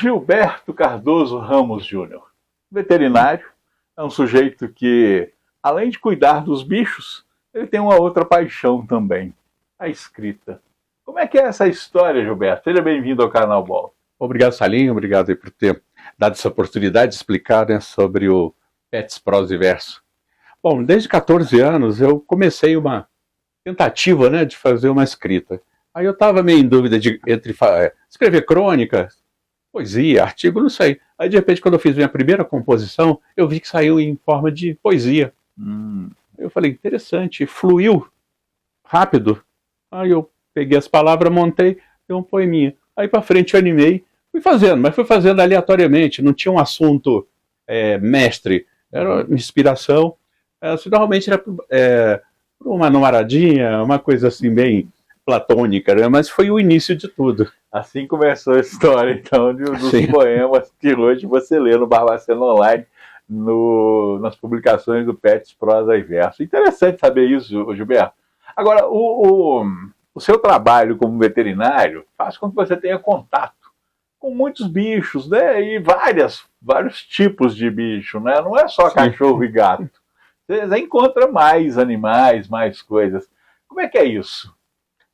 Gilberto Cardoso Ramos Júnior, veterinário, é um sujeito que, além de cuidar dos bichos, ele tem uma outra paixão também, a escrita. Como é que é essa história, Gilberto? Seja bem-vindo ao canal Ball. Obrigado, Salim, obrigado aí por ter dado essa oportunidade de explicar, né, sobre o Pets, Prosa e Verso. Bom, desde 14 anos eu comecei uma tentativa, né, de fazer uma escrita. Aí eu estava meio em dúvida entre escrever crônica, poesia, artigo, não sei. Aí de repente, quando eu fiz minha primeira composição, eu vi que saiu em forma de poesia. Eu falei, interessante, fluiu rápido. Aí eu peguei as palavras, montei, dei um poeminha. Aí para frente eu animei, fui fazendo, mas fui fazendo aleatoriamente, não tinha um assunto mestre, era uma inspiração. Normalmente era para uma namoradinha, uma coisa assim bem platônica, né? Mas foi o início de tudo. Assim começou a história, então, dos poemas que hoje você lê no Barbacena Online, nas publicações do Pets, Prosa e Verso. Interessante saber isso, Gilberto. Agora, o seu trabalho como veterinário faz com que você tenha contato com muitos bichos, né? E vários tipos de bicho, né? Não é só cachorro e gato. Você encontra mais animais, mais coisas. Como é que é isso?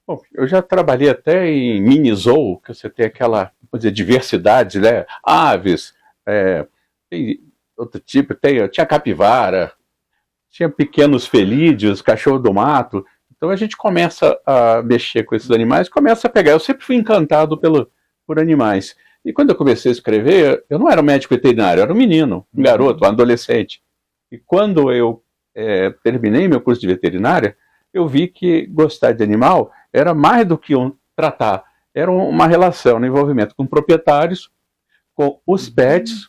Bom, eu já trabalhei até em mini zoo, que você tem aquela, vamos dizer, diversidade, né? Aves, tem outro tipo, tinha capivara, tinha pequenos felídeos, cachorro do mato. Então a gente começa a mexer com esses animais, começa a pegar. Eu sempre fui encantado por animais. E quando eu comecei a escrever, eu não era um médico veterinário, eu era um menino, um garoto, um adolescente. E quando eu terminei meu curso de veterinária, eu vi que gostar de animal era mais do que tratar, era uma relação, um envolvimento com proprietários, com os pets,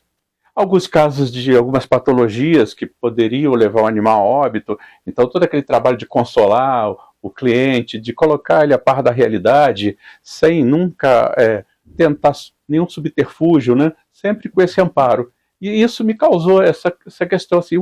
alguns casos de algumas patologias que poderiam levar o animal a óbito. Então todo aquele trabalho de consolar o cliente, de colocar ele a par da realidade, sem nunca tentar nenhum subterfúgio, né? Sempre com esse amparo. E isso me causou essa questão assim,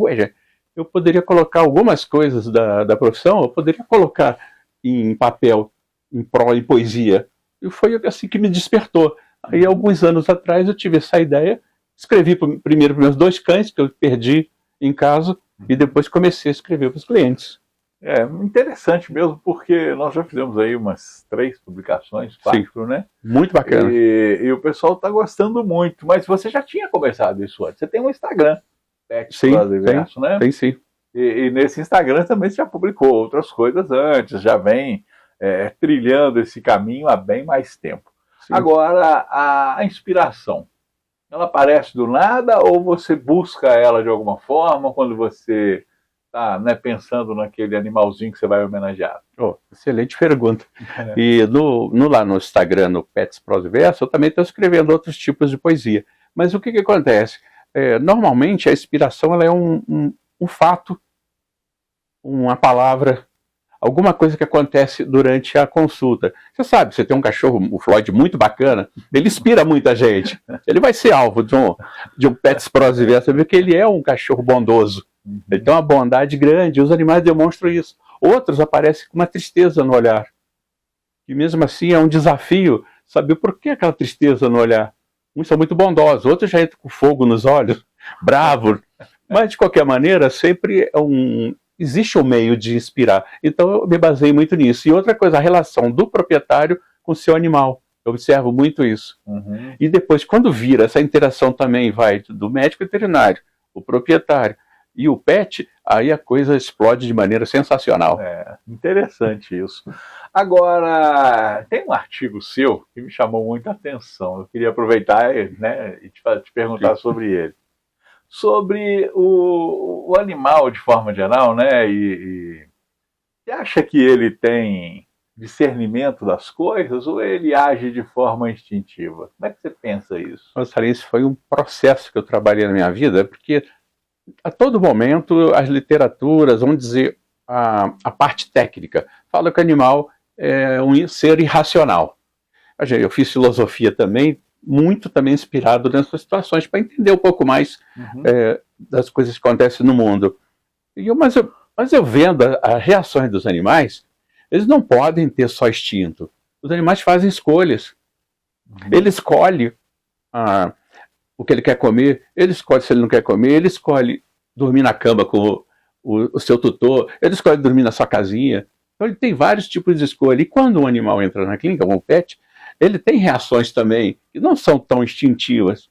eu poderia colocar algumas coisas da profissão, eu poderia colocar em papel, em poesia. E foi assim que me despertou. Aí, alguns anos atrás, eu tive essa ideia, escrevi primeiro para meus 2 cães, que eu perdi em casa, e depois comecei a escrever para os clientes. É interessante mesmo, porque nós já fizemos aí umas 3 publicações, 4, Sim, né? muito bacana. E o pessoal está gostando muito, mas você já tinha começado isso antes. Você tem um Instagram, Pets, Prosa e Verso, né? Tem sim. E nesse Instagram também você já publicou outras coisas antes, já vem trilhando esse caminho há bem mais tempo. Sim. Agora, a inspiração, ela aparece do nada ou você busca ela de alguma forma quando você está, né, pensando naquele animalzinho que você vai homenagear? Excelente pergunta. E lá no Instagram, no Pets, Prosa e Verso, eu também estou escrevendo outros tipos de poesia. Mas o que acontece? Normalmente a inspiração ela é um fato, uma palavra, alguma coisa que acontece durante a consulta. Você sabe, você tem um cachorro, o Floyd, muito bacana, ele inspira muita gente. Ele vai ser alvo de um Pets, Prosa e Verso, porque ele é um cachorro bondoso. Ele tem uma bondade grande, e os animais demonstram isso. Outros aparecem com uma tristeza no olhar. E mesmo assim é um desafio saber por que aquela tristeza no olhar. Uns são muito bondosos, outros já entram com fogo nos olhos, bravos. Mas, de qualquer maneira, sempre existe um meio de inspirar. Então, eu me baseei muito nisso. E outra coisa, a relação do proprietário com o seu animal. Eu observo muito isso. E depois, quando vira, essa interação também vai do médico veterinário, o proprietário e o pet, aí a coisa explode de maneira sensacional. Interessante isso. Agora, tem um artigo seu que me chamou muita atenção. Eu queria aproveitar, né, e te perguntar sobre ele. Sobre o animal de forma geral, né? E você acha que ele tem discernimento das coisas ou ele age de forma instintiva? Como é que você pensa isso? Nossa, isso foi um processo que eu trabalhei na minha vida, porque a todo momento as literaturas, vamos dizer, a parte técnica, fala que o animal é um ser irracional. Eu fiz filosofia também, muito também inspirado nessas situações, para entender um pouco mais das coisas que acontecem no mundo. Mas eu vendo as reações dos animais, eles não podem ter só instinto. Os animais fazem escolhas. Ele escolhe o que ele quer comer, ele escolhe se ele não quer comer, ele escolhe dormir na cama com o seu tutor, ele escolhe dormir na sua casinha. Então ele tem vários tipos de escolha. E quando um animal entra na clínica, como o pet, ele tem reações também que não são tão instintivas.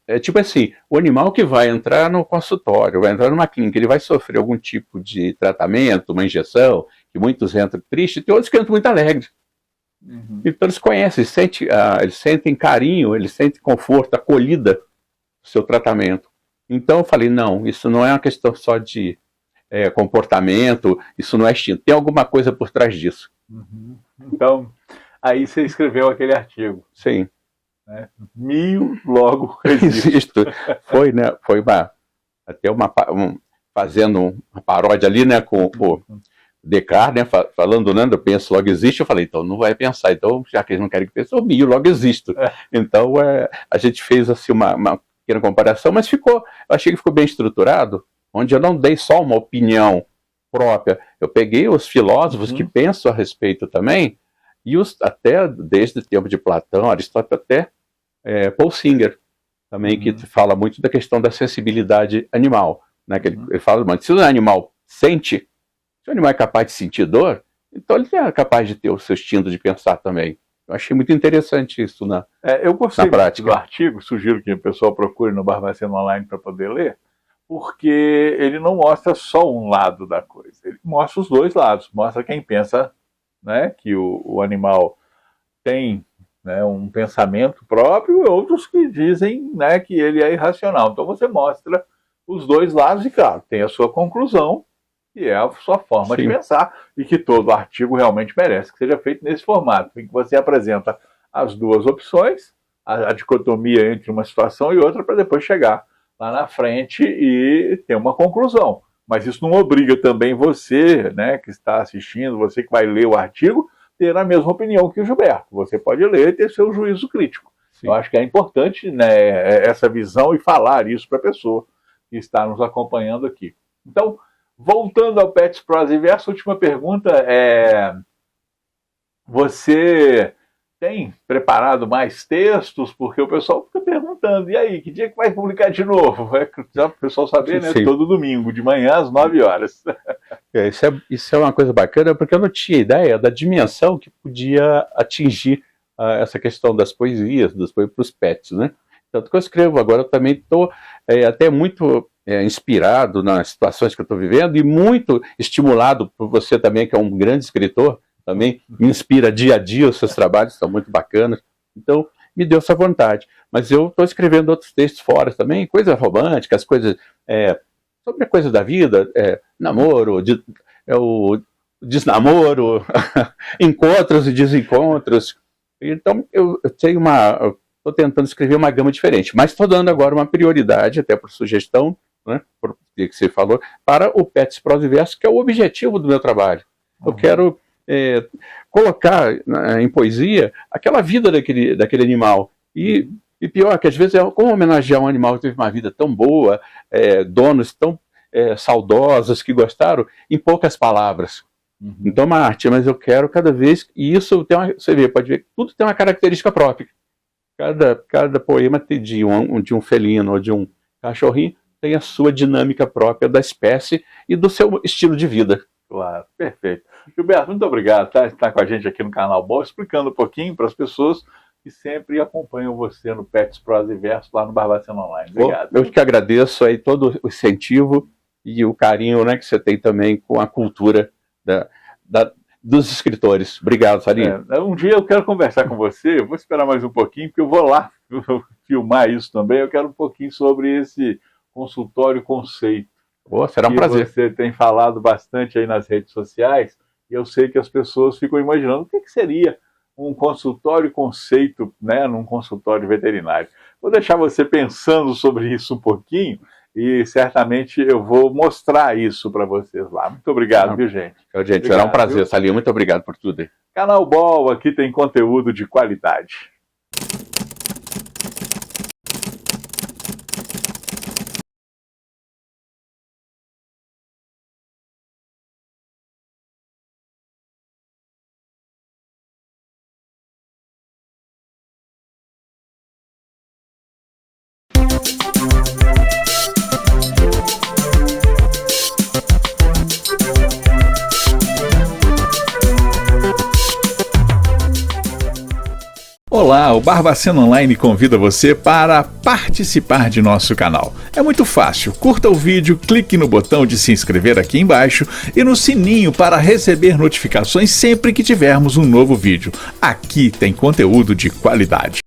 É tipo assim, o animal que vai entrar no consultório, vai entrar numa clínica, ele vai sofrer algum tipo de tratamento, uma injeção, que muitos entram tristes, tem outros que entram muito alegres. Uhum. Então eles conhecem, eles sentem carinho, eles sentem conforto, acolhida do seu tratamento. Então eu falei, não, isso não é uma questão só de comportamento, isso não é instinto, tem alguma coisa por trás disso. Uhum. Então, aí você escreveu aquele artigo. Sim. Né? Mio, logo existo. Foi, né? Foi até fazendo uma paródia ali, né, com o Descartes, né, falando, né, eu penso, logo existe, eu falei, então não vai pensar, então já que eles não querem que pense, eu mio, logo existo. Então a gente fez assim uma pequena comparação, mas eu achei que ficou bem estruturado, onde eu não dei só uma opinião própria, eu peguei os filósofos que pensam a respeito também, e até desde o tempo de Platão, Aristóteles, até Paul Singer, também, que fala muito da questão da sensibilidade animal, né, que ele fala, mas se o animal sente, se o animal é capaz de sentir dor, então ele é capaz de ter o seu instinto de pensar também. Eu achei muito interessante isso eu gostei na prática do artigo, sugiro que o pessoal procure no Barbacena Online para poder ler, porque ele não mostra só um lado da coisa, ele mostra os dois lados, mostra quem pensa, né, que o animal tem, né, um pensamento próprio e outros que dizem, né, que ele é irracional. Então você mostra os dois lados e, claro, tem a sua conclusão, que é a sua forma de pensar, e que todo artigo realmente merece que seja feito nesse formato, em que você apresenta as duas opções, a dicotomia entre uma situação e outra, para depois chegar lá na frente e ter uma conclusão. Mas isso não obriga também você, né, que está assistindo, você que vai ler o artigo, ter a mesma opinião que o Gilberto. Você pode ler e ter seu juízo crítico. Sim. Eu acho que é importante, né, essa visão e falar isso para a pessoa que está nos acompanhando aqui. Então, voltando ao Pets, Prosa e Verso, a última pergunta é: você tem preparado mais textos? Porque o pessoal fica perguntando, e aí, que dia que vai publicar de novo? Já o pessoal saber, né? Sim. Todo domingo, de manhã às 9 horas. Isso é uma coisa bacana, porque eu não tinha ideia da dimensão que podia atingir essa questão das poesias, para os pets, né? Tanto que eu escrevo agora, eu também estou até muito inspirado nas situações que eu estou vivendo e muito estimulado por você também, que é um grande escritor, também me inspira dia a dia, os seus trabalhos são muito bacanas, então me deu essa vontade. Mas eu estou escrevendo outros textos fora também, coisas românticas, coisas sobre a coisa da vida, namoro, o desnamoro, encontros e desencontros. Então eu tenho estou tentando escrever uma gama diferente, mas estou dando agora uma prioridade, até por sugestão, né, por que você falou, para o Pets, Prosa e Verso, que é o objetivo do meu trabalho. Eu quero colocar em poesia aquela vida daquele animal. E pior, que às vezes como homenagear um animal que teve uma vida tão boa, donos tão saudosos que gostaram, em poucas palavras. Então, uma arte, mas eu quero cada vez, e isso você vê, pode ver, tudo tem uma característica própria. Cada poema de um felino ou de um cachorrinho tem a sua dinâmica própria da espécie e do seu estilo de vida. Claro, perfeito. Gilberto, muito obrigado por estar com a gente aqui no canal Bom, explicando um pouquinho para as pessoas que sempre acompanham você no Pets, Prosa e Verso lá no Barbacena Online. Obrigado. Eu que agradeço aí todo o incentivo e o carinho, né, que você tem também com a cultura dos escritores. Obrigado, Sarinho. Um dia eu quero conversar com você, eu vou esperar mais um pouquinho, porque eu vou lá filmar isso também. Eu quero um pouquinho sobre esse consultório conceito. Será um prazer. Você tem falado bastante aí nas redes sociais, e eu sei que as pessoas ficam imaginando o que seria um consultório conceito, né, num consultório veterinário. Vou deixar você pensando sobre isso um pouquinho, e certamente eu vou mostrar isso para vocês lá. Muito obrigado, viu, gente? Gente, será um prazer, Salinho. Muito obrigado por tudo aí. Canal Ball, aqui tem conteúdo de qualidade. Olá, o Barbacena Online convida você para participar de nosso canal. É muito fácil, curta o vídeo, clique no botão de se inscrever aqui embaixo e no sininho para receber notificações sempre que tivermos um novo vídeo. Aqui tem conteúdo de qualidade.